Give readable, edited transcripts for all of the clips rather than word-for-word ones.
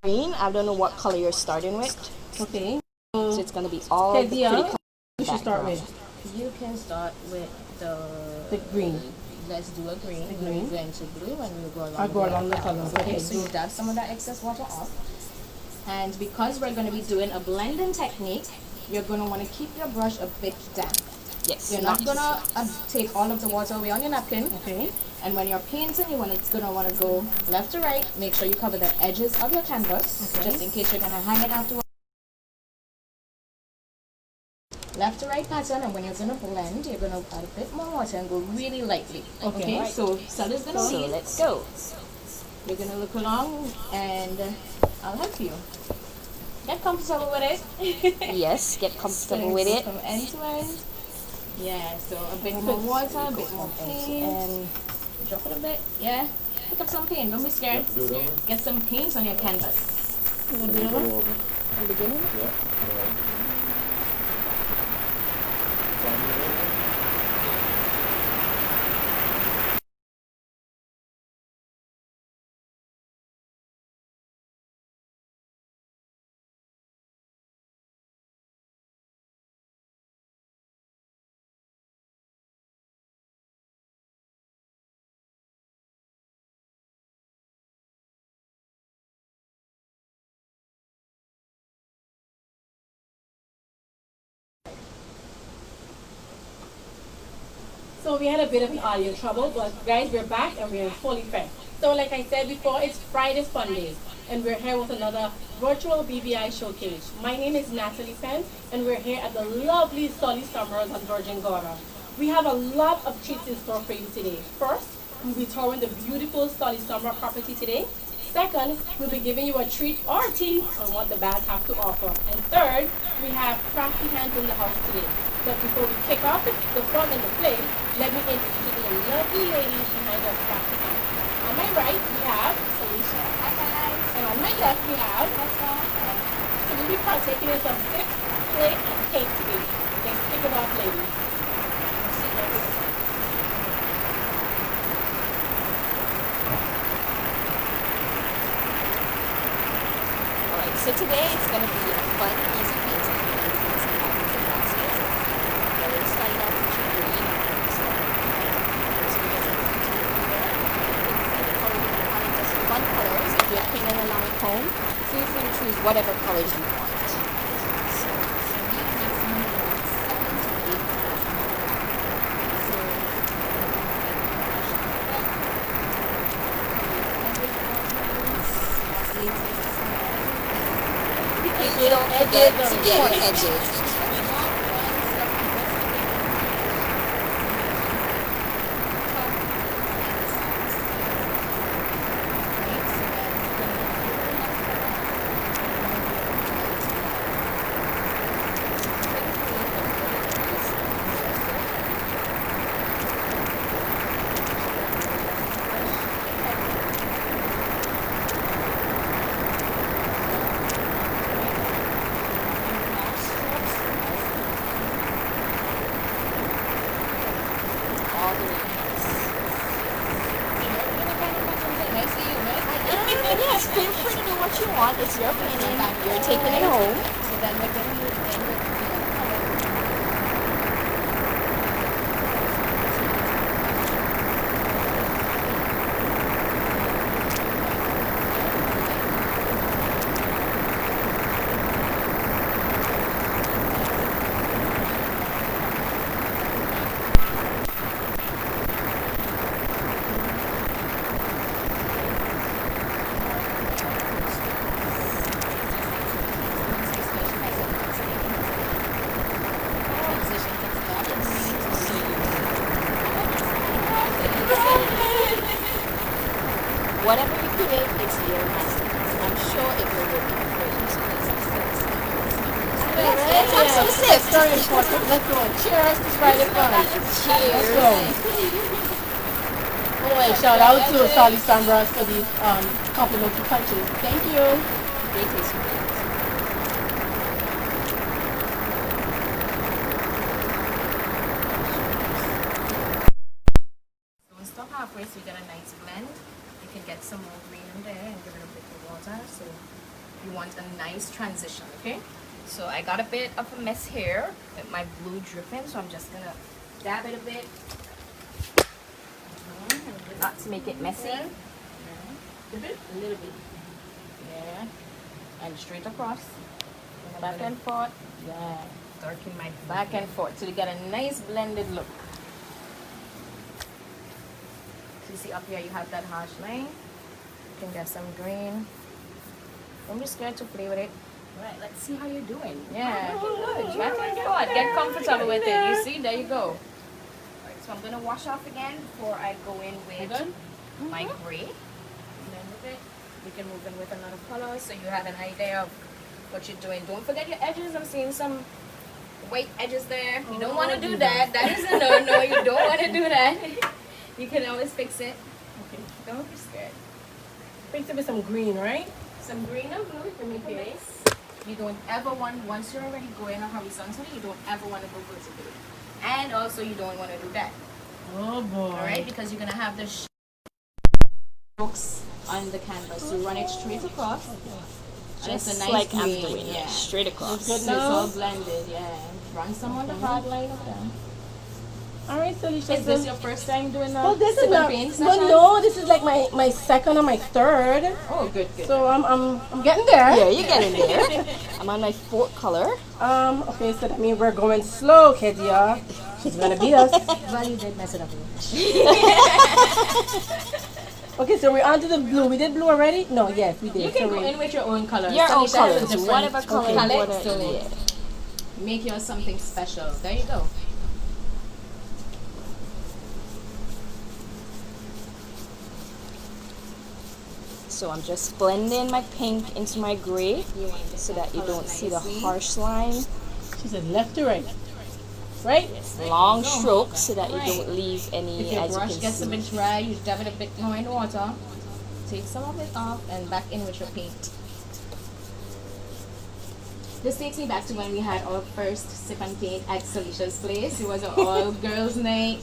green. I don't know what color you're starting with. Okay. So it's gonna be all the pretty colors. You should start with You can start with the green. let's do a green. The green. We'll go into blue and we'll go along. I'll go along the colors. Okay, so you dab some of that excess water off. And because we're going to be doing a blending technique, you're going to want to keep your brush a bit damp. Yes. You're not going to take all of the water away on your napkin. Okay. And when you're painting, you're going to want to go left to right. Make sure you cover the edges of your canvas, just in case you're going to hang it afterwards. Left to right pattern, and when you're going to blend, you're going to add a bit more water and go really lightly. Okay, so Sally's going to lead. So let's go. You're going to look along and I'll help you. Get comfortable with it. Yes, get comfortable with it. From end to end. Yeah, so a bit more water, a bit more paint. And drop it a bit. Yeah. Pick up some paint. Don't be scared. Get some paint on your canvas. You want to do it over? In the beginning? Yeah. So we had a bit of an audio trouble, but guys, we're back and we're in full effect. So like I said before, it's Friday Fun Days, and we're here with another virtual BVI showcase. My name is Natalie Penn, and we're here at the lovely Solly Summers on Virgin Gorda. We have a lot of treats in store for you today. First, we'll be touring the beautiful Solly Summer property today. Second, we'll be giving you a treat or a tea on what the bags have to offer. And third, we have Crafty hands in the house today. But before we kick off the fun and the play, let me introduce you to the lovely ladies behind us Crafty hands. On my right, we have Seleisha. Hi guys. And on my left, we have So we'll be partaking in some sips, play, and cake today. Let's kick it off, ladies. So today it's going to be a fun, easy painting. We're starting off with your green. So we're just fun colors. If you're painting along at home, feel free to choose whatever colors you want. Don't forget to get edges. Yes, feel free to do what you want. It's your painting. You're taking it home. So then we're going to move in. Whatever you create, it's your masterpiece. I'm sure it will look great. Let's have some sips. Very important. Let's go. Cheers to Friday Fun. Cheers. Let's go. Oh wait, shout out to Solly Summers for these complimentary punches. Thank you. They taste great. So we'll stop halfway so you get a nice blend. You can get some more green in there and give it a bit of water. So You want a nice transition, okay? So I got a bit of a mess here with my glue dripping, so I'm just gonna dab it a bit. Not to make it messy. Dip it a little bit. Yeah. And straight across. Back and forth. Yeah. Darken my Back and forth. So you get a nice blended look. So you see up here you have that harsh line. You can get some green. Don't be scared to play with it. Alright, let's see how you're doing. Yeah, good. Back and forth. Get comfortable with it. You see, there you go. Alright, so I'm gonna wash off again before I go in with my gray. And then with it, we can move in with another color so you have an idea of what you're doing. Don't forget your edges. I'm seeing some white edges there. You don't want to do that. That is a no. You don't want to do that. You can always fix it. Okay. Don't be scared. Fix it with some green, right? Some green or blue to make a base. You don't ever want, once you're already going horizontally, you don't ever want to go vertically. And also you don't want to do that. Oh boy. Alright, because you're going to have the strokes on the canvas. So run it straight across. Just it's a nice like green, I'm doing it, straight across. So it's all blended, yeah. Run some on the hard line of them. Alright, Seleisha. Is this your first time doing a this sip is and not. paint Well, session? no, this is like my second or my third. Oh, good. So I'm getting there. Yeah, you're getting there. I'm on my fourth color. Okay, so that means we're going slow, Kezia. She's gonna beat us. Well, you did mess it up. Okay, so we're on to the blue. We did blue already? No, yes, we did. You can so go in with your own colors. Your own Seleisha has a colors, different whatever color you palette, want so to. Yeah. make yours something special. There you go. So I'm just blending my pink into my gray so that you don't see the harsh line. She said left to right. Right? Long stroke so that you don't leave any, If your as you brush can gets a see. bit dry, you dab it a bit more in water. Take some of it off and back in with your paint. This takes me back to when we had our first sip and paint at Seleisha's place. It was an all girls night.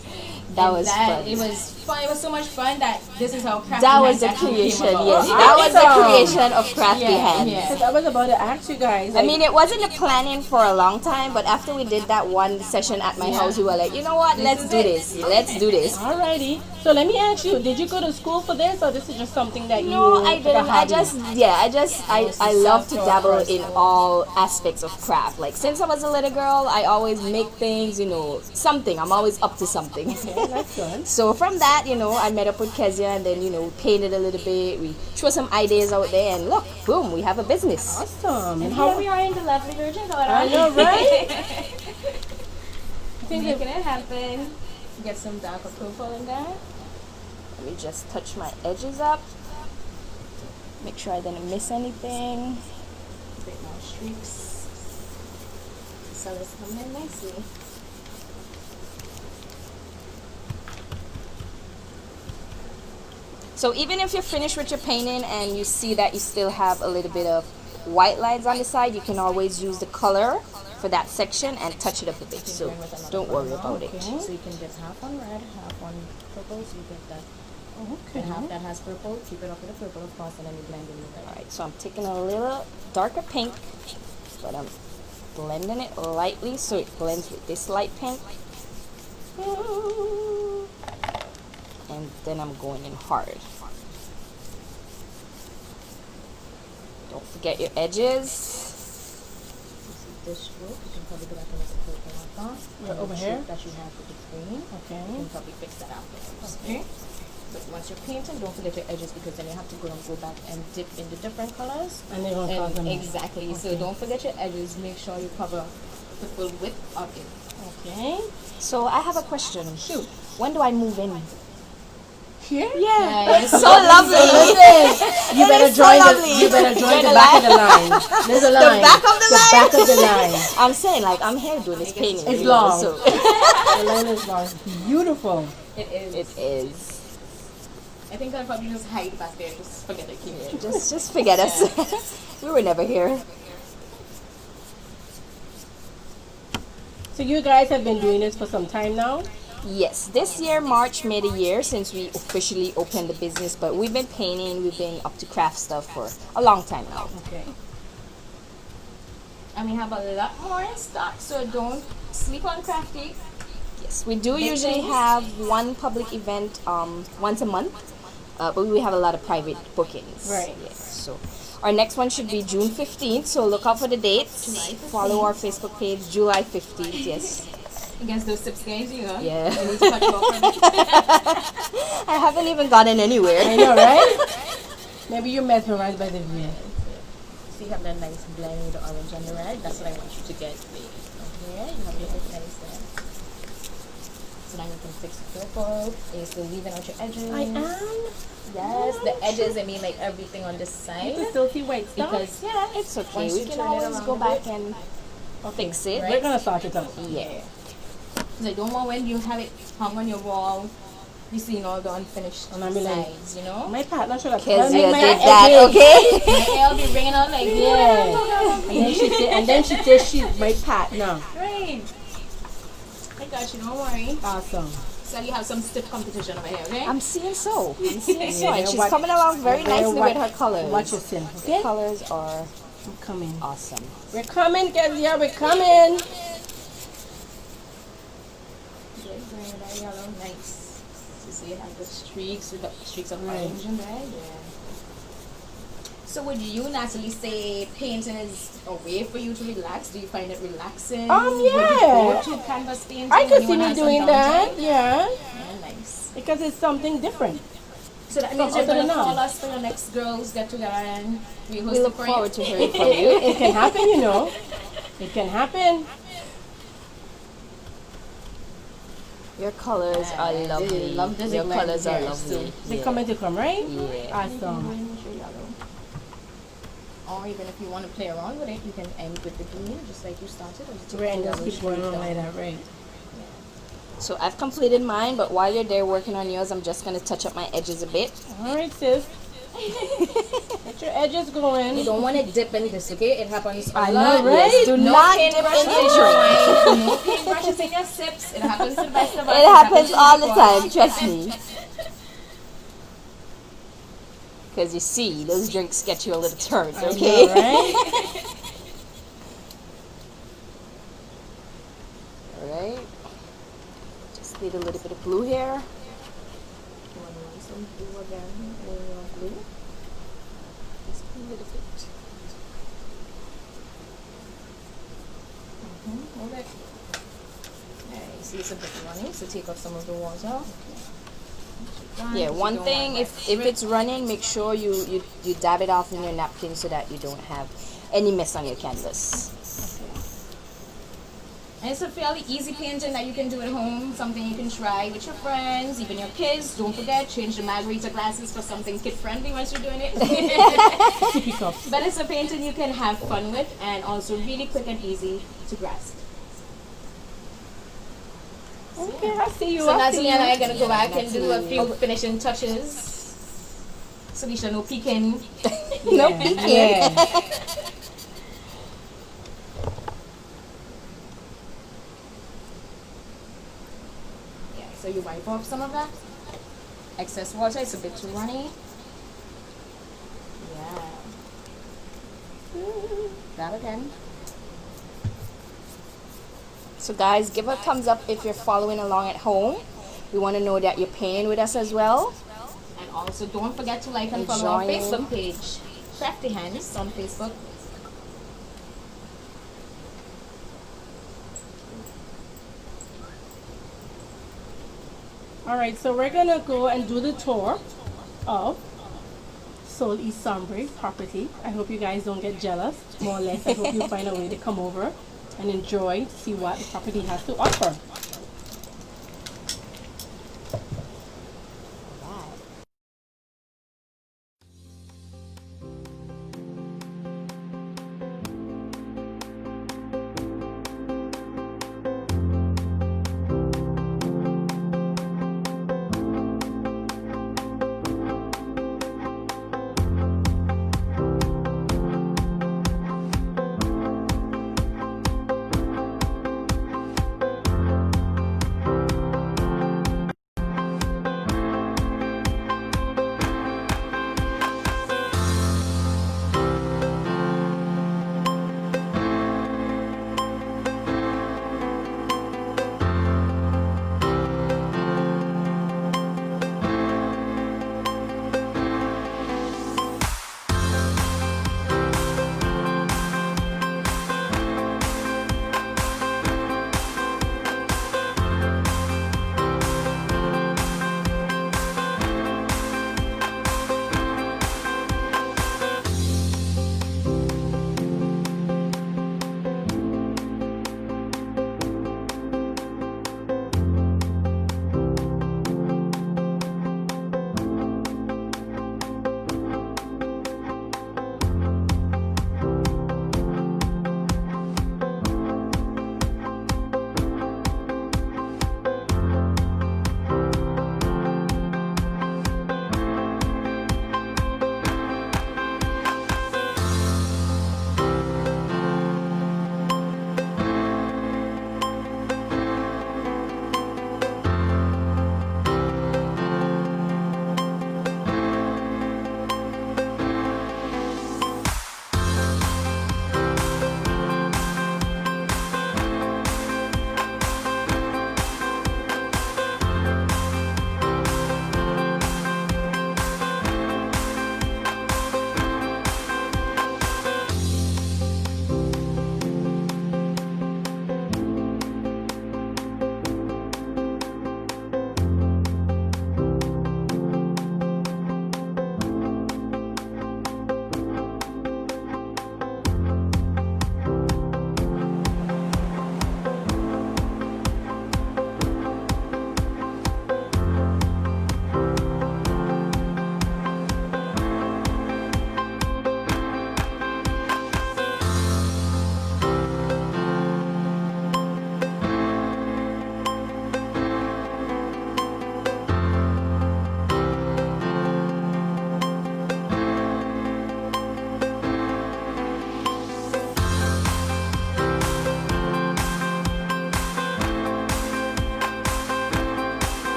That And was fun. It was fun. It was so much fun that this is how Crafty That was the actually creation, came about. yes. That was the creation of Crafty Yeah, Hands. yeah. Because I was about to ask you guys. I mean, it wasn't a planning for a long time, but after we did that one session at my house, we were like, you know what, let's do this. Let's do this. Alrighty. So let me ask you, did you go to school for this or this is just something that No, you I didn't. I love to dabble in all aspects of craft. Like, since I was a little girl, I always make things, something. I'm always up to something. Okay, that's good. So from that, I met up with Kezia and then, we painted a little bit. We threw some ideas out there and look, boom, we have a business. Awesome. And how here we are in the lovely Virgin Gorda. I know, right? Making it happen. Get some darker purple in there. Let me just touch my edges up. Make sure I didn't miss anything. A bit more streaks. So it's coming in nicely. So even if you're finished with your painting and you see that you still have a little bit of white lines on the side, you can always use the color for that section and touch it up a bit. So don't worry about it. So you can get half on red, half on purple, so you get that. Okay. And half that has purple, keep it up with the purple of course, and then you blend in the red. Alright, so I'm taking a little darker pink, but I'm blending it lightly so it blends with this light pink. And then I'm going in hard. Don't forget your edges. This stroke, you can probably go back and make a purple marker. Right over here? That you have with the green. Okay. You can probably fix that afterwards. Okay. But once you're painting, don't forget your edges because then you have to go back and dip in the different colors. And they're going to cause them. Exactly. So don't forget your edges. Make sure you cover the full width of it. Okay. So I have a question. Shoot. When do I move in? Here? Yeah, It's so lovely. You better join the back of the line. There's a line. back of the line? back of the line. I'm saying, like, I'm here doing this painting. It's you know, long. So The line is long. Beautiful. it is. it is. I think I'll probably just hide back there. Just forget it. Keep it. Just forget us. We were never here. So you guys have been doing this for some time now? Yes, this year March made a year since we officially opened the business, but we've been painting, we've been up to craft stuff for a long time now. Okay. And we have a lot more in stock, so don't sleep on Crafty. Yes, we do Big usually things. have one public event once a month, but we have a lot of private bookings. Right. Yes, so our next one should be June 15th, so look out for the dates. July 15th. Follow our Facebook page, July 15th, yes. Against those tips, guys, you know. Yeah. You need to cut you off from it. I haven't even gotten anywhere. I know, right? Maybe you're mesmerized by the view. So you have that nice blend with the orange and the red. That's what I want you to get. Okay, you have a little nice there. So now you can fix the purple. Are you still leaving out your edges? I am. Yes, the edges, I mean like everything on this You side. can still see white stuff. Because Yeah, it's okay. Once We you can turn it always around go a back bit. and fix it. We're gonna start it up. Yeah. I don't want when you have it hung on your wall, you see all the unfinished And I'm like, sides, you know? My partner should have Because told you me my did that, edges. okay? My hair will be ringing out like, Yeah. And then she said she's my partner. Great. I got you, don't worry. Awesome. So you have some stiff competition over here, okay? I'm seeing so. I'm seeing so. Yeah, And she's what- coming along very yeah, nicely what- with her colors. Watch your sin, The okay? colors are I'm coming. awesome. We're coming, Kezia. We're coming. Bring that yellow, nice. So see, you have the streaks with the streaks of Right. orange in there, yeah. So would you, Natalie, say painting is a way for you to relax? Do you find it relaxing? Would you Yeah. go to canvas painting? I when could you see wanna me have some doing that. downtime? Yeah. Yeah, nice. Because it's something different. So that means From you're other going to than call now. us for your next girls get together and we host We it look for forward you. to hearing from you. It can happen, you know. It can happen. Your colors are Yeah, lovely. love this Your blend colors are here, lovely. They Yeah. coming to come, right? Yeah. Awesome. Or even if you want to play around with it, you can end with the green just like you started. Or just take Right, and the just yellow keep going straight on like down. that, right? So I've completed mine, but while you're there working on yours, I'm just going to touch up my edges a bit. All right, sis. Get your edges going. You don't want to dip in this, okay? It happens a I lot. know, right? Yes, do No not dip paintbrushes in in the your drink. wine. No paintbrushes in your sips. It happens to the best of us. It happens all the to time, trust me. Because you see, those drinks get you a little turned, I know, okay? right? Alright. Just need a little bit of blue here. You want to run some blue again? Blue? Just a little bit. Hold it. Yeah, you see it's a bit runny, so take off some of the water. Yeah, one thing, if it's running, make sure you dab it off in your napkin so that you don't have any mess on your canvas. And it's a fairly easy painting that you can do at home, something you can try with your friends, even your kids. Don't forget, change the margarita glasses for something kid-friendly once you're doing it. Sippy cups. But it's a painting you can have fun with and also really quick and easy to grasp. Okay, I see you. So I see Natalie and I you. are going to go back and do a few finishing touches. Seleisha, no peeking. No Yeah, peeking. yeah. Yeah, so you wipe off some of that excess water. It's a bit too runny. Yeah. That again. So guys, give a thumbs up if you're following along at home. We want to know that you're paying with us as well. And also don't forget to like and follow our Enjoying. Facebook page. Crafty Hands on Facebook. All right, so we're gonna go and do the tour of Soul East Sombre property. I hope you guys don't get jealous. More or less, I hope you find a way to come over and enjoy to see what the property has to offer.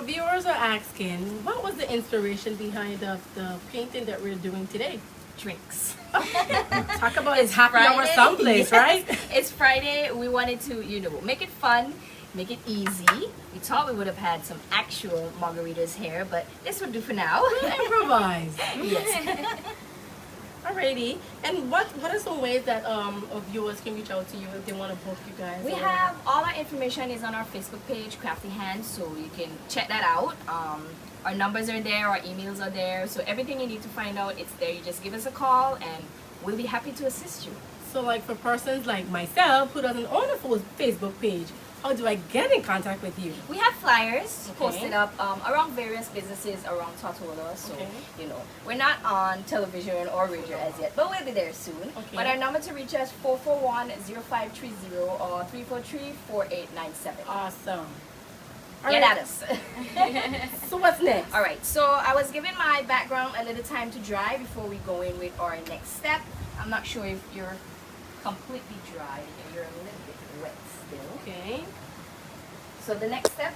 viewers are asking, what was the inspiration behind the painting that we're doing today? Drinks. Talk about it's happy hour someplace, right? It's Friday. We wanted to, make it fun, make it easy. We thought we would have had some actual margaritas here, but this would do for now. We'll improvise. Yes. Alrighty. And what are some ways that viewers can reach out to you if they want to book you guys? We have all our information is on our Facebook page, Crafty Hands, so you can check that out. Our numbers are there, our emails are there, so everything you need to find out, it's there. You just give us a call and we'll be happy to assist you. So like for persons like myself who doesn't own a full Facebook page, how do I get in contact with you? We have flyers posted up around various businesses around Tortola, so we're not on television or radio as yet, but we'll be there soon. Okay. But our number to reach us 441-0530 or 343-4897. Awesome. Get at us. So what's next? Alright, so I was giving my background a little time to dry before we go in with our next step. I'm not sure if you're completely dry, you're a little bit wet still. Okay. So the next step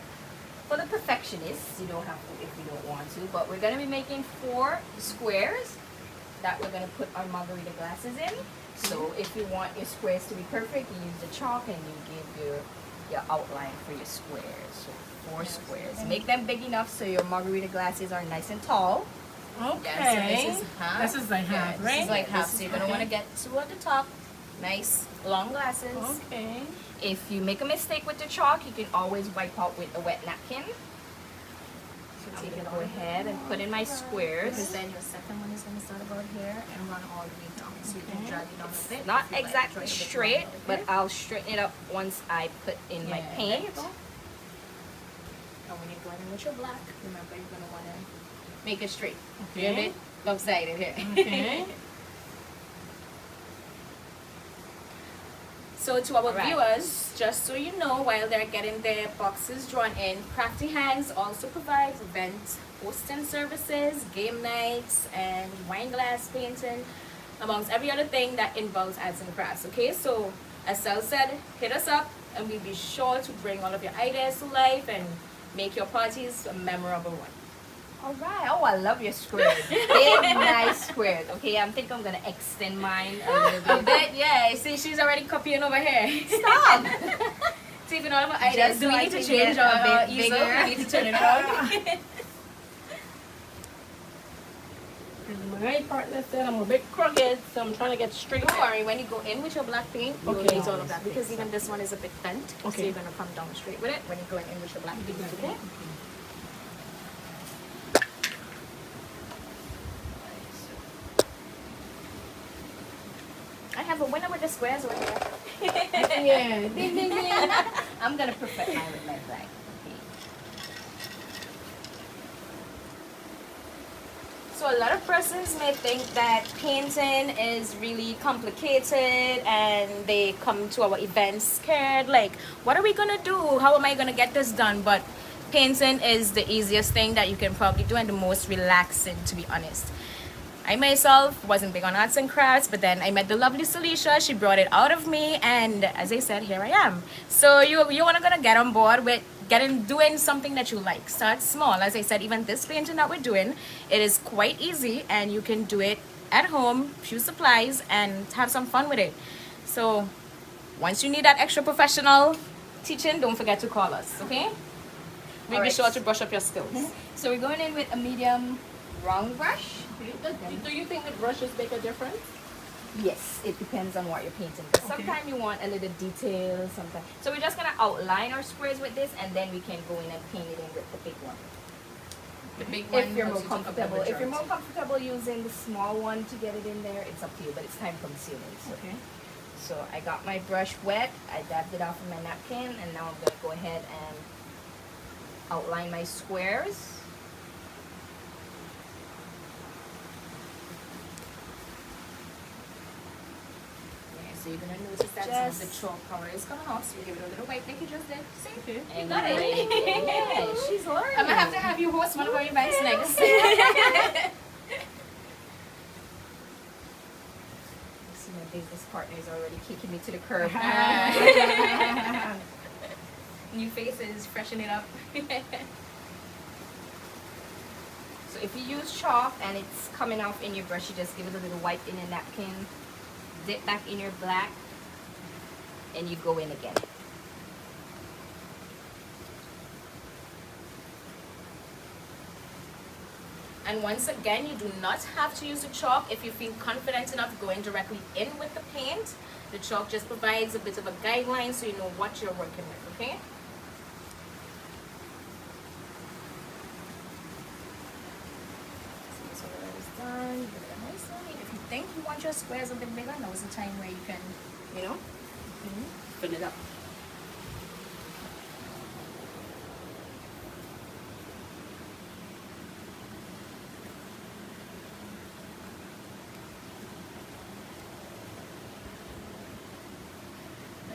for the perfectionists, you don't have to if you don't want to, but we're going to be making 4 squares that we're going to put our margarita glasses in. So if you want your squares to be perfect, you use the chalk and you give your outline for your squares. So 4 squares. Make them big enough so your margarita glasses are nice and tall. Okay. Yeah, so this is like half, right? This is like half, so you're going to want to get to at the top. Nice long glasses. Okay. If you make a mistake with the chalk, you can always wipe out with a wet napkin. So I'm going to go ahead and put in my squares. Because then your second one is going to start about here and run all the way down. So you can drag it down a bit. Not exactly straight, but I'll straighten it up once I put in my paint. There you go. And when you're going in with your black, remember you're going to want to make it straight. Okay. You get it? Lopsided here. Okay. So to our viewers, just so you know, while they're getting their boxes drawn in, Crafty Hands also provides event hosting services, game nights, and wine glass painting, amongst every other thing that involves arts and crafts. Okay, so as Sel said, hit us up and we'll be sure to bring all of your ideas to life and make your parties a memorable one. Alright, oh I love your squares. Big, nice squares. Okay, I think I'm going to extend mine a little bit. Yeah, see, she's already copying over here. Stop! Taking all of our ideas. Just Do we so need I to can change get a our bit easel? bigger. We need to turn it around. My partner said I'm a bit crooked, so I'm trying to get straight. Don't worry, when you go in with your black paint, you'll Okay. use all of that because even this one is a bit bent. So Okay. you're going to come down straight with it when you're going in with your black paint. Okay? I have a winner with the squares over here. Yeah. Ding, ding, ding. I'm going to perfect mine with my black. So a lot of persons may think that painting is really complicated and they come to our events scared, like, what are we gonna do? How am I gonna get this done? But painting is the easiest thing that you can probably do and the most relaxing, to be honest. I myself wasn't big on arts and crafts, but then I met the lovely Seleisha. She brought it out of me, and as I said, here I am. So you want to gonna get on board with doing something that you like. Start small. As I said, even this painting that we're doing, it is quite easy, and you can do it at home, few supplies, and have some fun with it. So once you need that extra professional teaching, don't forget to call us, okay? We'll be sure to brush up your skills. So we're going in with a medium round brush. Do you think the brushes make a difference? Yes, it depends on what you're painting. Sometimes you want a little detail, sometimes. So we're just going to outline our squares with this, and then we can go in and paint it in with the big one. The big one, If you're more once you take up the comfortable. If you're majority. more comfortable using the small one to get it in there, it's up to you, but it's time consuming. So. Okay. So I got my brush wet, I dabbed it off of my napkin, and now I'm going to go ahead and outline my squares. So you're gonna notice that some of the chalk color is coming off, so you give it a little wipe like you just did. See? Okay. You got it. Yeah, she's learning. I'm gonna have to have you host one of our events next. See, my business partner is already kicking me to the curb. New faces, freshen it up. So if you use chalk and it's coming off in your brush, you just give it a little wipe in a napkin, dip back in your black, and you go in again. And once again, you do not have to use the chalk if you feel confident enough going directly in with the paint. The chalk just provides a bit of a guideline so you know what you're working with, okay? So that is done. Give it a nice one. If you think you want your squares a bit bigger, now is the time where you can, you know, fill it up.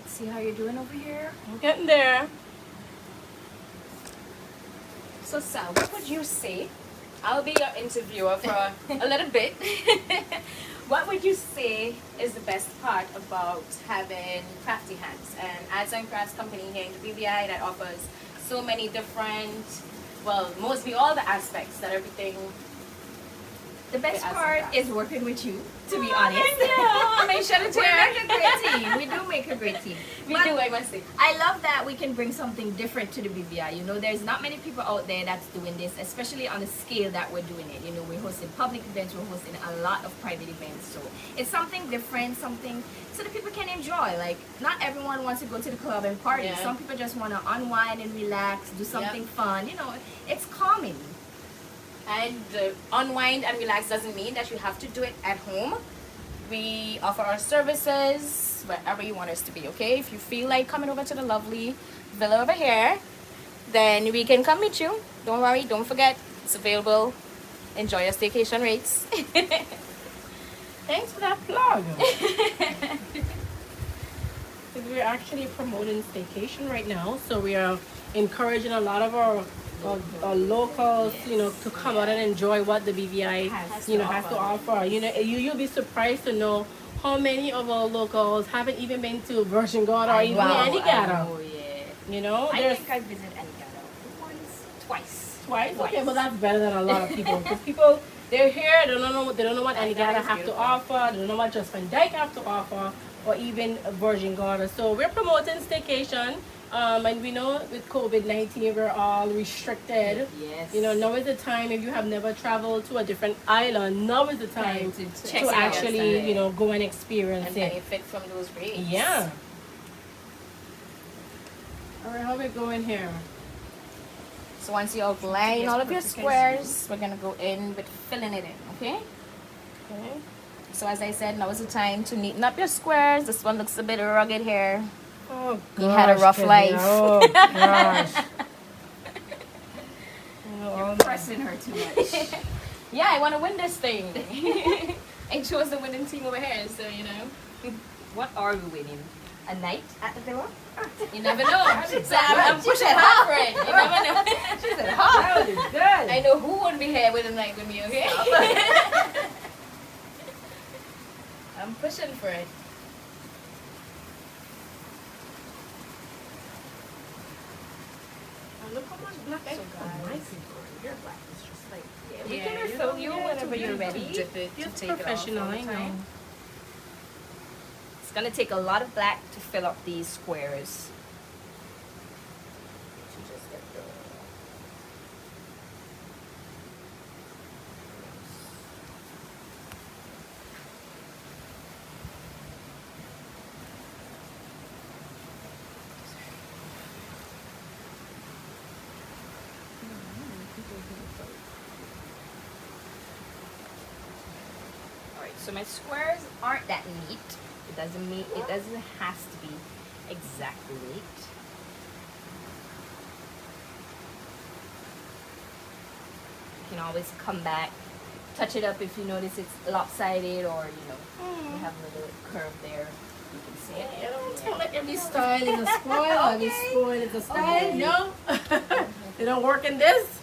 See how you're doing over here? I'm getting there. So Sal, what would you say? I'll be your interviewer for a little bit. What would you say is the best part about having Crafty Hands, an arts and crafts company here in the BVI that offers so many different, well, mostly all the aspects that everything. The best part is working with you, to be honest. I mean, shut it We here. make a great team. We do make a great team. We But do, I must say. I love that we can bring something different to the BVI. You know, there's not many people out there that's doing this, especially on the scale that we're doing it. You know, we're hosting public events, we're hosting a lot of private events. So it's something different, something so that people can enjoy. Like, not everyone wants to go to the club and party. Yeah. Some people just want to unwind and relax, do something fun. You know, it's calming. And unwind and relax doesn't mean that you have to do it at home. We offer our services wherever you want us to be, okay? If you feel like coming over to the lovely villa over here, then we can come meet you. Don't worry, don't forget, it's available. Enjoy your staycation rates. Thanks for that plug. We're actually promoting staycation right now, so we are encouraging a lot of our locals, you know, to come out and enjoy what the BVI has to offer. You know, you'll be surprised to know how many of our locals haven't even been to Virgin Gorda or even Antigata. Oh yeah. You know, I think I visited Antigata twice. Twice. Okay, well that's better than a lot of people, because people, they're here, they don't know what Antigata have to offer, they don't know what Just Van Dyke have to offer, or even Virgin Gorda. So we're promoting staycation. And we know with COVID-19 we're all restricted. Yes. You know, now is the time, if you have never traveled to a different island, now is the time to actually, you know, go and experience And it. benefit from those rates. Yeah. Alright, how we going here? So once you outline all of your squares, we're gonna go in with filling it in, okay? Okay. So as I said, now is the time to neaten up your squares. This one looks a bit rugged here. Oh, He had a rough Kevin. life. Oh gosh. You're pressing her too much. Yeah, I want to win this thing. I chose the winning team over here, so you know. What are we winning? A night at the villa? You never know. So I'm pushing hard for it. You never know. She said, that was good. I know who would be here with a night with me, okay? I'm pushing for it. Look how much black So guys, your black is just like, We Yeah, can you refill don't you need whenever to you're be ready. Drip it you're to take it off professional, all the I know. time. It's gonna take a lot of black to fill up these squares. To just get the Alright, so my squares aren't that neat. It doesn't mean it doesn't have to be exactly neat. You can always come back, touch it up if you notice it's lopsided, or you know, you have a little curve there. You can see it. You don't tell like every style is a spoil, every spoil is a style. Okay. No, they don't work in this.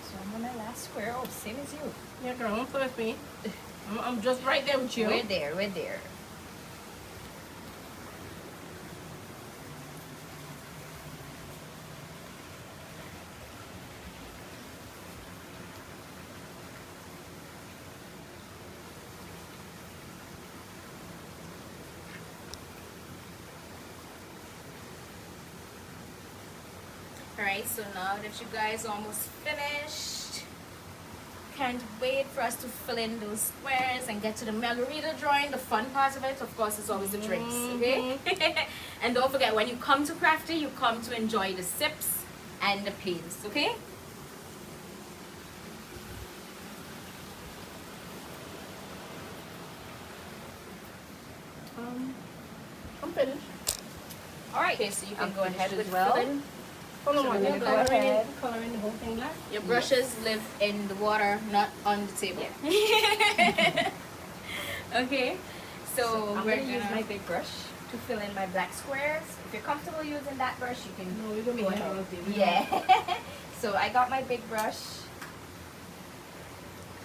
So I'm on my last square. Oh, same as you. Yeah, girl, don't play with me. I'm just right there with you. We're there. We're there. Alright, so now that you guys almost finished, can't wait for us to fill in those squares and get to the margarita drawing. The fun part of it, of course, is always the drinks, okay? And don't forget, when you come to Crafty, you come to enjoy the sips and the pains, okay? I'm finished. Alright, Okay, so you can I'm go ahead finished with as well. filling. Hold on, So one we're minute. gonna go ahead. Coloring the whole thing black. Your brushes live in the water, not on the table. Okay, so I'm we're going to use my big brush to fill in my black squares. If you're comfortable using that brush, you can No, we're going to go be here ahead. all day. Yeah. So I got my big brush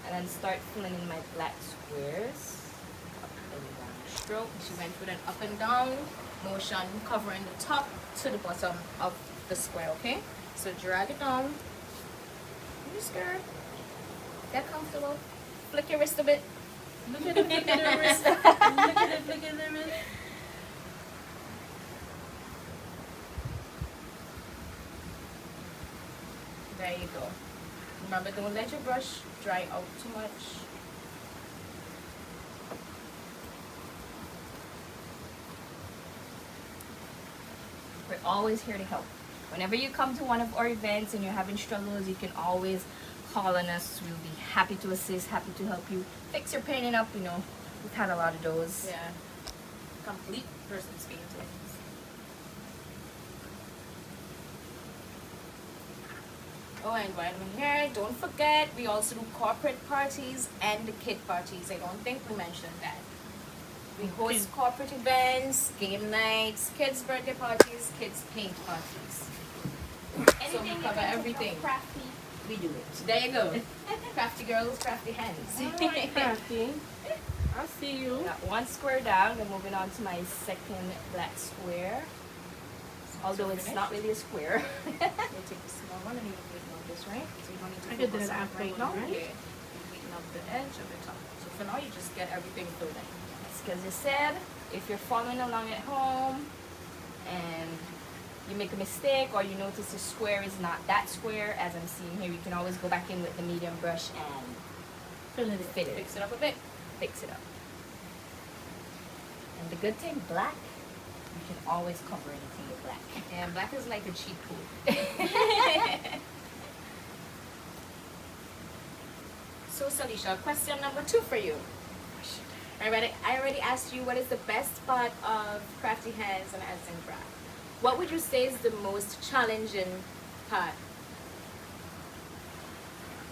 and then start filling in my black squares. Up and down stroke. She went with an up and down motion, covering the top to the bottom of the square, okay? So drag it down. You scared? Get comfortable. Flick your wrist a bit. Look at the wrist. Look at the wrist. There you go. Remember, don't let your brush dry out too much. We're always here to help. Whenever you come to one of our events and you're having struggles, you can always call on us. We'll be happy to assist, happy to help you fix your painting up. You know, we've had a lot of those. Yeah. Complete person's paintings. Oh, and while we're here, don't forget, we also do corporate parties and the kid parties. I don't think we mentioned that. We host corporate events, game nights, kids' birthday parties, kids' paint parties. So we cover everything. Crafty, we do it. There you go. Crafty girls, crafty hands. Alright, Crafty. I'll see you. Got one square down. We're moving on to my second black square. Although it's not really a square. You take the small one and you widen up this, right? So you don't need to I could do focus it on after right one, now. right? Yeah. You widen up the edge of the top. So for now, you just get everything filled in. Because you said, if you're following along at home and you make a mistake or you notice the square is not that square as I'm seeing here, you can always go back in with the medium brush and Fill it in. fit it, Fix it up a bit. fix it up. And the good thing, black, you can always cover anything with black. And black is like a cheat code. So, Seleisha, question number 2 for you. I already asked you what is the best part of Crafty Hands and Arts and Craft. What would you say is the most challenging part?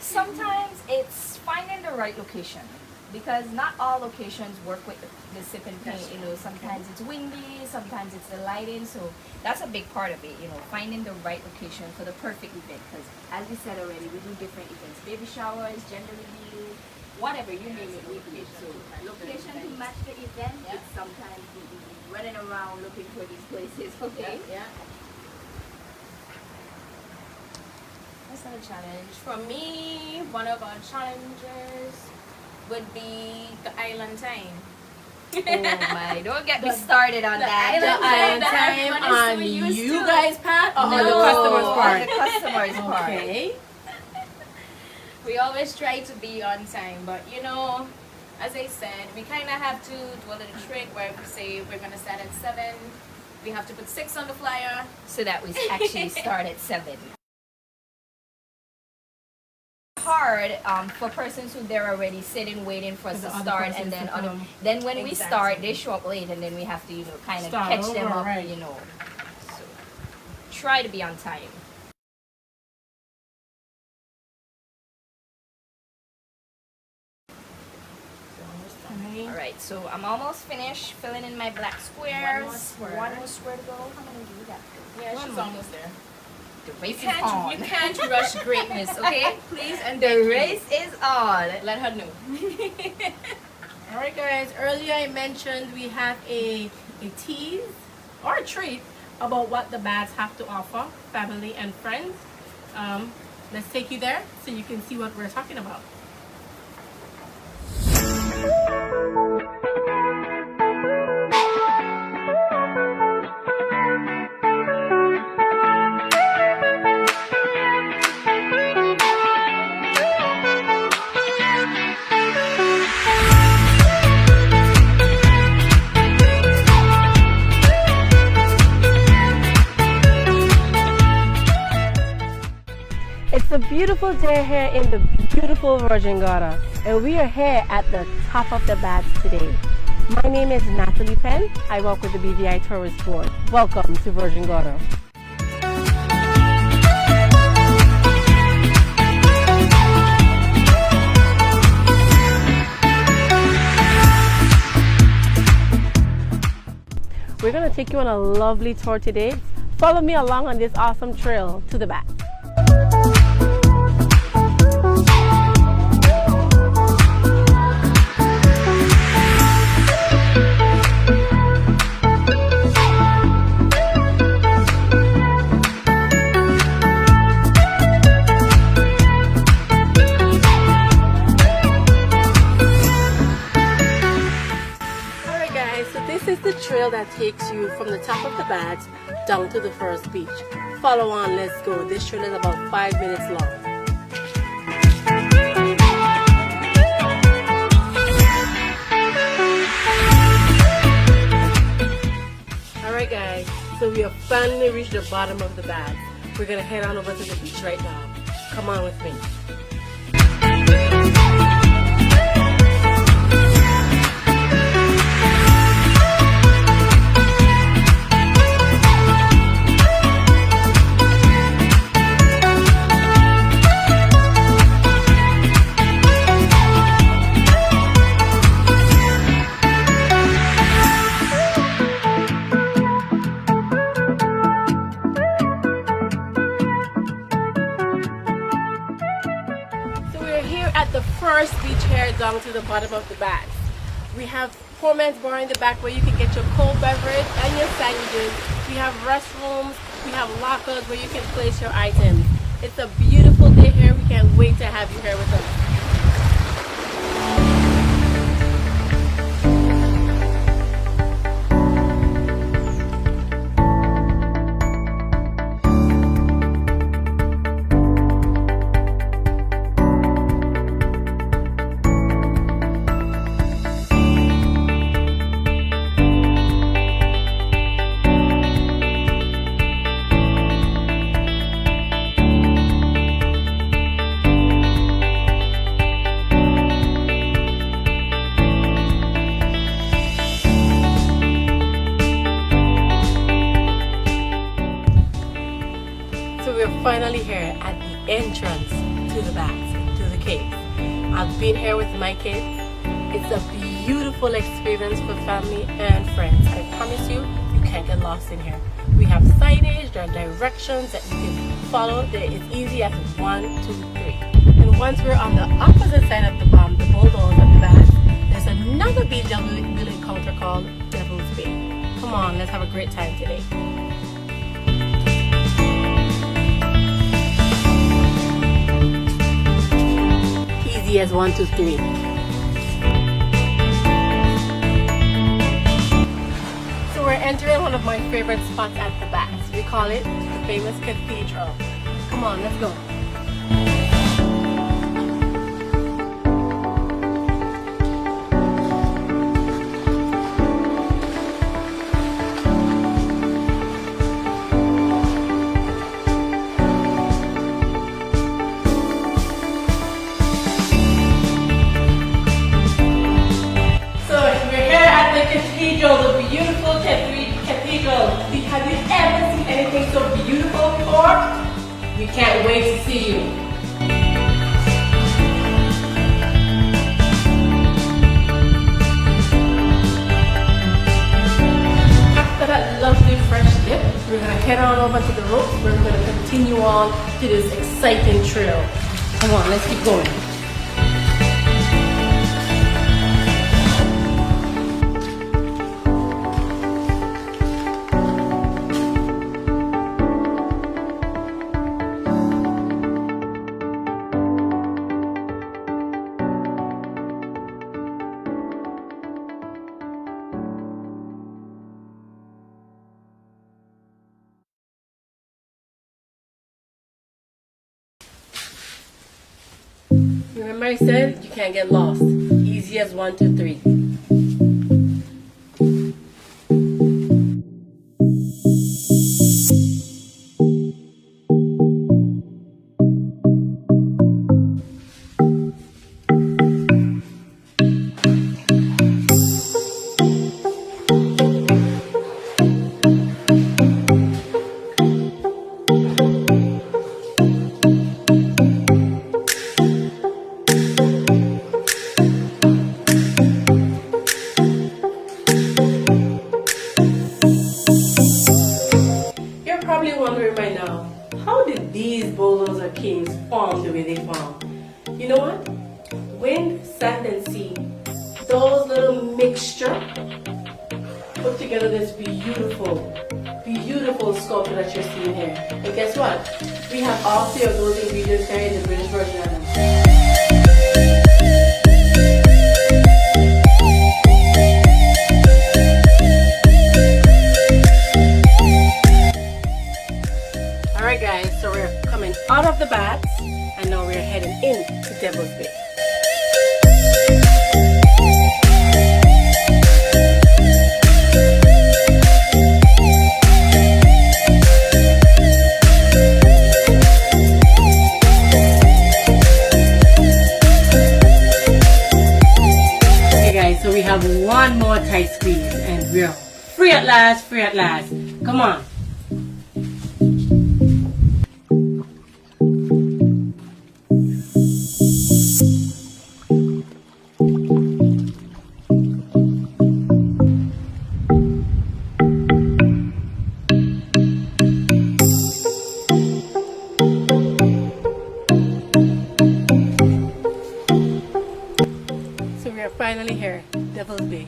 Sometimes it's finding the right location because not all locations work with the sip and paint. You know, sometimes it's windy, sometimes it's the lighting. So that's a big part of it. You know, finding the right location for the perfect event. Because as we said already, we do different events: baby showers, gender reveal, whatever you name it, we do it. So location to match the event. Yeah. It's sometimes we running around looking for these places. Okay. Yeah. That's not a challenge. For me, one of our challenges would be the island time. Oh my! Don't get me started on that. island Island that time everyone is so on used you to. guys' part or No. the customers' On part? the customers' part. Okay. We always try to be on time, but you know, as I said, we kind of have to do a little trick where we say we're gonna start at 7. We have to put 6 on the flyer. So that we actually start at 7. Hard for persons who they're already sitting waiting for us For to the other start, persons and then to come. then when we Exactly. start, they show up late, and then we have to kind of Start catch them over, up, right. So try to be on time. All right, so I'm almost finished filling in my black squares. One more square. To go. How many do you got? Yeah, One she's more. almost there. The You race is on. can't rush greatness, okay? Please and The thank you. race is on. Let her know. Alright guys, earlier I mentioned we have a tease or a treat about what the bads have to offer, family and friends. Let's take you there so you can see what we're talking about. beautiful day here in the beautiful Virgin Gorda, and we are here at the top of the baths today. My name is Natalie Penn. I work with the BVI Tourist Board. Welcome to Virgin Gorda. We're going to take you on a lovely tour today. Follow me along on this awesome trail to the back. This is the trail that takes you from the top of the baths down to the first beach. Follow on, let's go. This trail is about 5 minutes long. Alright guys, so we have finally reached the bottom of the baths. We're going to head on over to the beach right now. Come on with me. At the first beach here down to the bottom of the baths. We have poor man's bar in the back where you can get your cold beverage and your sandwiches. We have restrooms, we have lockers where you can place your items. It's a beautiful day here. We can't wait to have you here with us. Finally here at the entrance to the baths, to the caves. I've been here with my kids. It's a beautiful experience for family and friends. I promise you, you can't get lost in here. We have signage, there are directions that you can follow. They're as easy as 1, 2, 3. And once we're on the opposite side of the bulldoze of the baths, there's another beach that we'll encounter called Devil's Bay. Come on, let's have a great time today. Easy as 1, 2, 3. So we're entering one of my favorite spots at the baths. We call it the famous cathedral. Come on, let's go. The beautiful cathedral. Have you ever seen anything so beautiful before? We can't wait to see you. After that lovely fresh dip, we're going to head on over to the ropes where we're going to continue on to this exciting trail. Come on, let's keep going. Remember I said you can't get lost. Easy as 1, 2, 3. these boulders or caves form the way they form. You know what? Wind, sand, and sea, those little mixture put together this beautiful, beautiful sculpture that you're seeing here. And guess what? We have all three of those ingredients here in the British version of them. Alright guys, so we're coming out of the baths and now we're heading in to Devil's Bay. So we have one more tight squeeze and we're free at last, free at last. Come on. So we are finally here, Devil's Bay.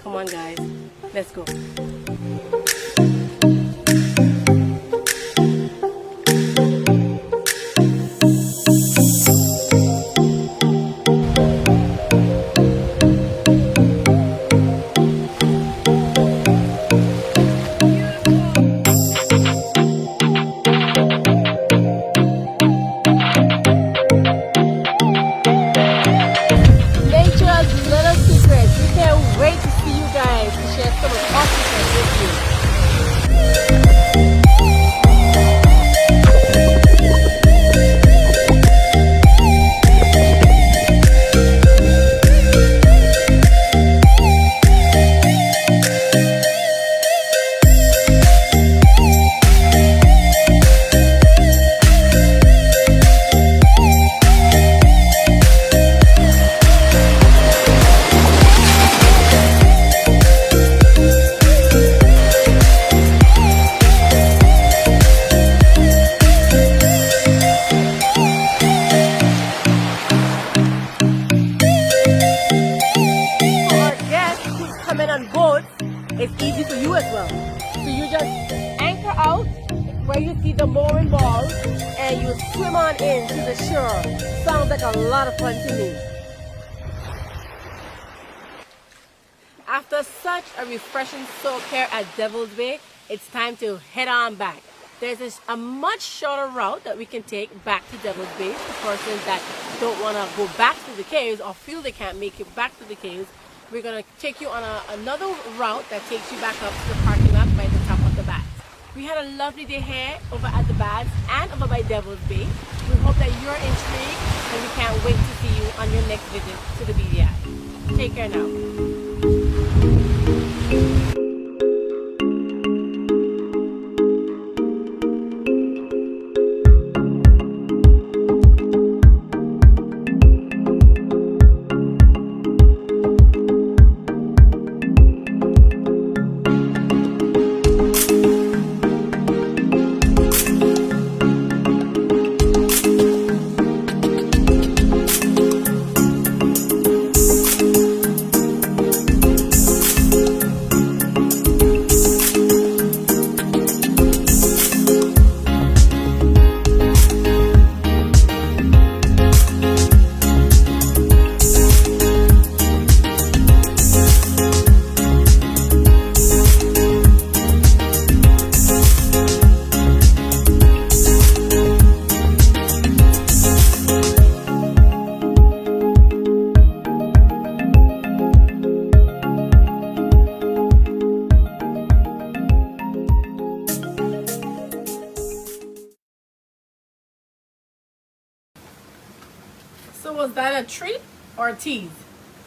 Come on guys, let's go. It's easy for you as well. So you just anchor out where you see the mooring ball and you swim on in to the shore. Sounds like a lot of fun to me. After such a refreshing soak here at Devil's Bay, it's time to head on back. There's a much shorter route that we can take back to Devil's Bay for persons that don't want to go back to the caves or feel they can't make it back to the caves. We're going to take you on another route that takes you back up to the parking lot by the top of the baths. We had a lovely day here over at the baths and over by Devil's Bay. We hope that you're intrigued and we can't wait to see you on your next visit to the BVI. Take care now. So was that a treat or a tease?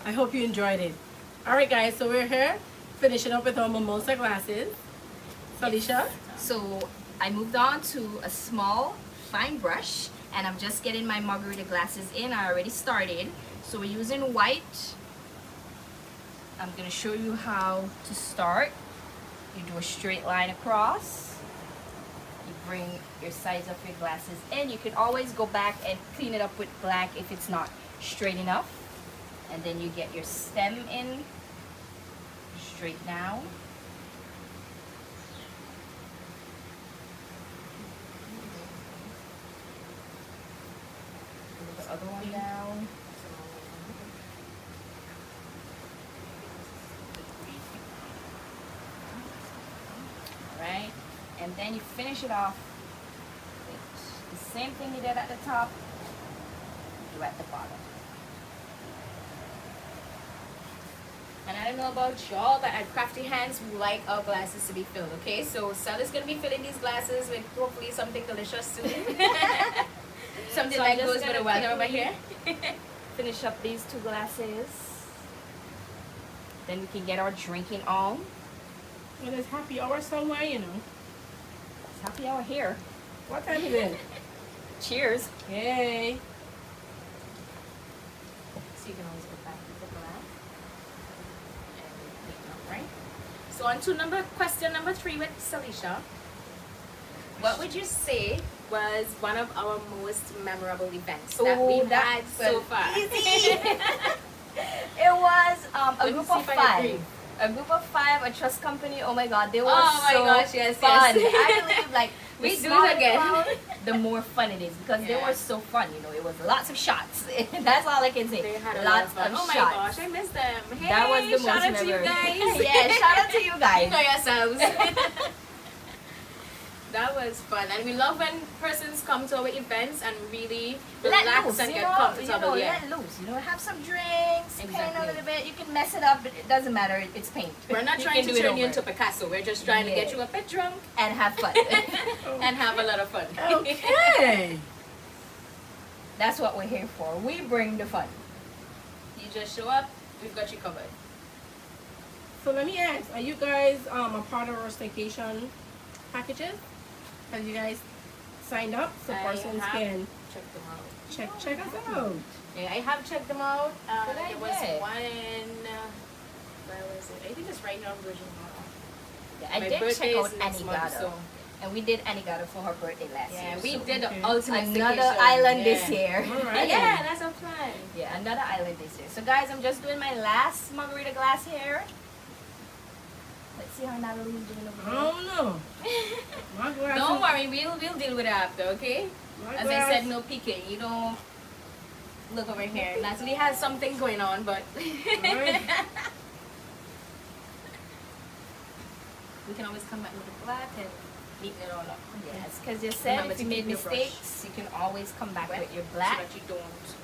I hope you enjoyed it. Alright guys, so we're here finishing up with our mimosa glasses. Seleisha? So I moved on to a small fine brush and I'm just getting my margarita glasses in. I already started. So we're using white. I'm going to show you how to start. You do a straight line across. You bring your sides of your glasses in. You can always go back and clean it up with black if it's not straight enough. And then you get your stem in straight down. Put the other one down. Right? And then you finish it off with the same thing you did at the top, do at the bottom. And I don't know about y'all, but at Crafty Hands, we like our glasses to be filled, okay? So Sally's gonna be filling these glasses with hopefully something delicious soon. Something So that I'm just goes with the gonna weather over here. Finish up these 2 glasses. Then we can get our drinking on. Well, there's happy hour somewhere, you know. It's happy hour here. What time is it? Cheers. Yay. So you can always go back with the glass. And make it up, right? So on to question number 3 with Seleisha. What would you say was one of our most memorable events that we've had so far? It was a Let me group see of if I 5. agree. A group of 5, a trust company. Oh my God, they were Oh my so gosh, yes, fun. yes. I believe like We the do it smaller again. crowd, the more fun it is because they Yeah. were so fun. You know, it was lots of shots. That's all I can say. They had a Lots lot of fun. of Oh my shots. gosh, I missed them. Hey, That was the shout most out to you memorable. guys. Yeah, shout out to you You guys. know yourselves. That was fun, and we love when persons come to our events and really Let relax loose, and you get know, comfortable. Yeah. let loose. You know, have some drinks, paint a Exactly. little bit. You can mess it up, but it doesn't matter. It's paint. We're not You trying can to do it turn you over. into Picasso. We're just trying to get Yeah. you a bit drunk And have fun. and have a lot of fun. Okay. That's what we're here for. We bring the fun. You just show up, we've got you covered. So let me ask, are you guys a part of our staycation packages? Have you guys signed up so I persons have can checked them out. check us out? Yeah, I have checked them out. Good There was idea. one in, where was it? I think it's right now in Virgin Mall. Yeah, I My did birthday check out is next month, Anigado. so And we did Anigado for her birthday last year. yeah, we so did the okay. ultimate another staycation. island this Yeah. year. Alright. Yeah, that's a plan. Yeah, another island this year. So guys, I'm just doing my last margarita glass here. Let's see how Natalie's doing I over there. don't know. My glass Don't is- worry, we'll deal with it after, okay? my As glass- I said, no peeking. You don't look over here. Natalie has something going on, but Alright. we can always come back with the black and neaten it all up. Yes, because you said Remember if you to made keep your brush mistakes, you can always come back wet with your black so that you don't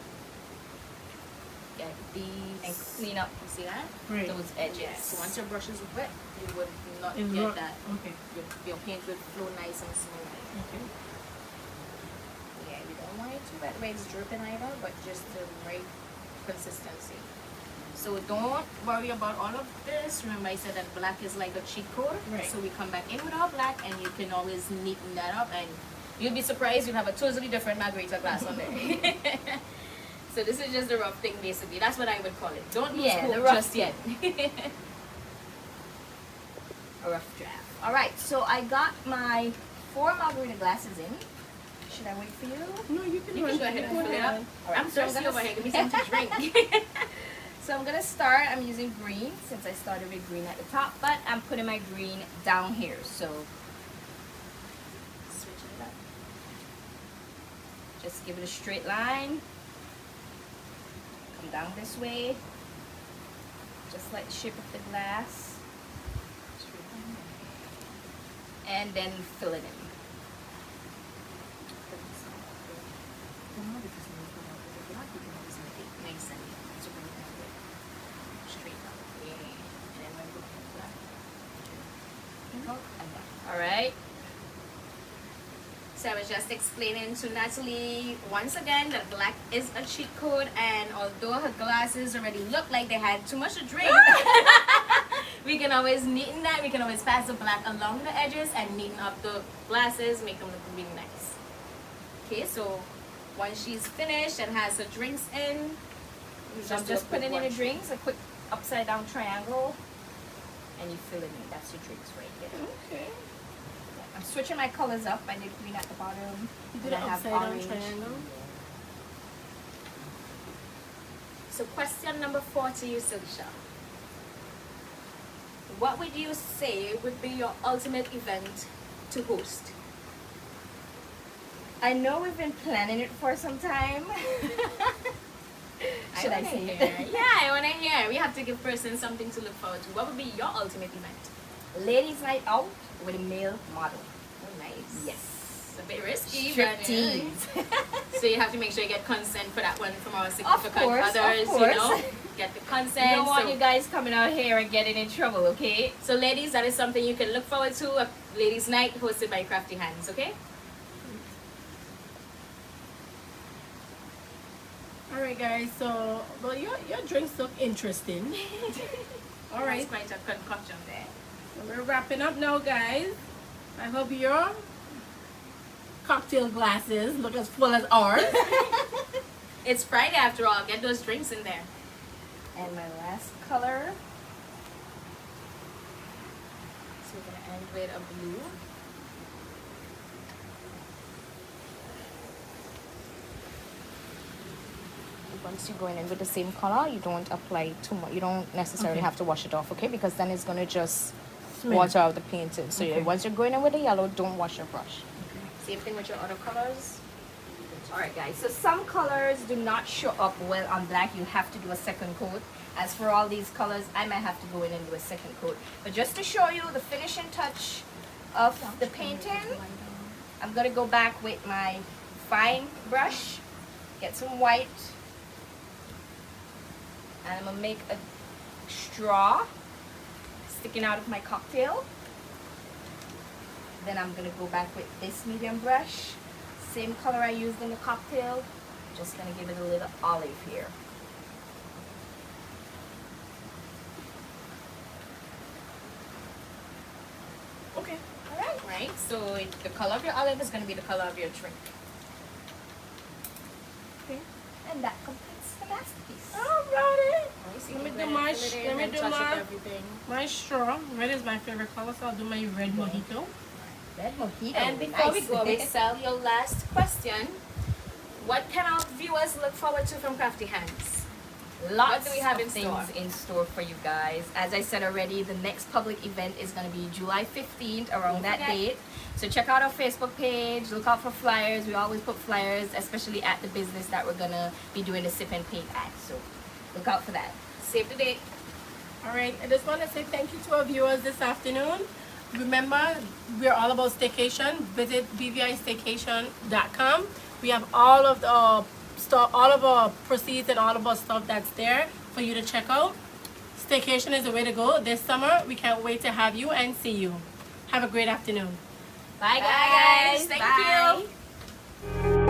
get these and clean up You see that? Right. those edges. Yes. So once your brush is wet, you would not It's get not- that. Okay. Your paint would flow nice and smooth. Okay. Yeah, we don't want it too wet where it's dripping either, but just the right consistency. So don't worry about all of this. Remember I said that black is like a cheat code. Right. So we come back in with our black and you can always neaten that up and you'll be surprised you'll have a totally different margarita glass on there. So this is just the rough thing basically. That's what I would call it. Don't lose Yeah, hope the rough just yet. A rough draft. Alright, so I got my 4 margarita glasses in. Should I wait for you? No, you can You can go ahead and fill it up. Alright, I'm so I'm thirsty gonna over here. Give me something to drink. So I'm gonna start. I'm using green since I started with green at the top, but I'm putting my green down here. So Switching it up. just give it a straight line. Come down this way, just like the shape of the glass, and then fill it in. Nice and super straight up. Yeah. And then when we put that. All right. So I was just explaining to Natalie once again that black is a cheat code, and although her glasses already look like they had too much to drink, we can always neaten that. We can always pass the black along the edges and neaten up the glasses, make them look really nice. Okay, so once she's finished and has her drinks in, So I'm do a just quick putting in the wash. drinks, a quick upside down triangle, and you fill it in. That's your drinks right there. Okay. I'm switching my colors up. I did green at the bottom. You did and an I have upside down orange. triangle. So question number 4 to you, Seleisha. What would you say would be your ultimate event to host? I know we've been planning it for some time. Should I say it? Yeah, I want to hear. We have to give person something to look forward to. What would be your ultimate event? Ladies' night out with a male model. Oh, nice. Yes. It's a bit risky, Striptease. but so you have to make sure you get consent for that one from our significant course, of others, course. you know. Get the consent. I don't want so, you guys coming out here and getting in trouble, okay? so ladies, that is something you can look forward to. A ladies' night hosted by Crafty Hands, okay? Alright guys, so well your drinks look interesting. Alright. That's quite a concoction there. So we're wrapping up now, guys. I hope your cocktail glasses look as full as ours. It's Friday after all. Get those drinks in there. And my last color. So we're gonna end with a blue. Once you're going in with the same color, you don't apply too much. You don't necessarily have to wash it off, okay? Because then it's gonna just water out the painting. So once you're going in with the yellow, don't wash your brush. Same thing with your other colors. Alright guys, so some colors do not show up well on black. You have to do a second coat. As for all these colors, I might have to go in and do a second coat. But just to show you the finishing touch of the painting, I'm going to go back with my fine brush, get some white, and I'm going to make a straw sticking out of my cocktail. Then I'm going to go back with this medium brush, same color I used in the cocktail, just going to give it a little olive here. Okay. Alright, right? So the color of your olive is gonna be the color of your drink. Okay. And that completes the masterpiece. Alrighty. So Let me you do can my fill it in let me and do touch my up everything. my straw. Red is my favorite color, so I'll do my red mojito. Red mojito. And before we nice. go, Excel, your last question. What can our viewers look forward to from Crafty Hands? Lots What do we have of in things store? in store for you guys. As I said already, the next public event is going to be July 15th, around that forget. date. So check out our Facebook page, look out for flyers. We always put flyers, especially at the business that we're going to be doing the sip and paint at. So look out for that. Save the date. Alright, I just want to say thank you to our viewers this afternoon. Remember, we're all about staycation. Visit bvistaycation.com. We have all of the stuff, all of our proceeds and all of our stuff that's there for you to check out. Staycation is the way to go this summer. We can't wait to have you and see you. Have a great afternoon. Bye guys. Thank Bye. you.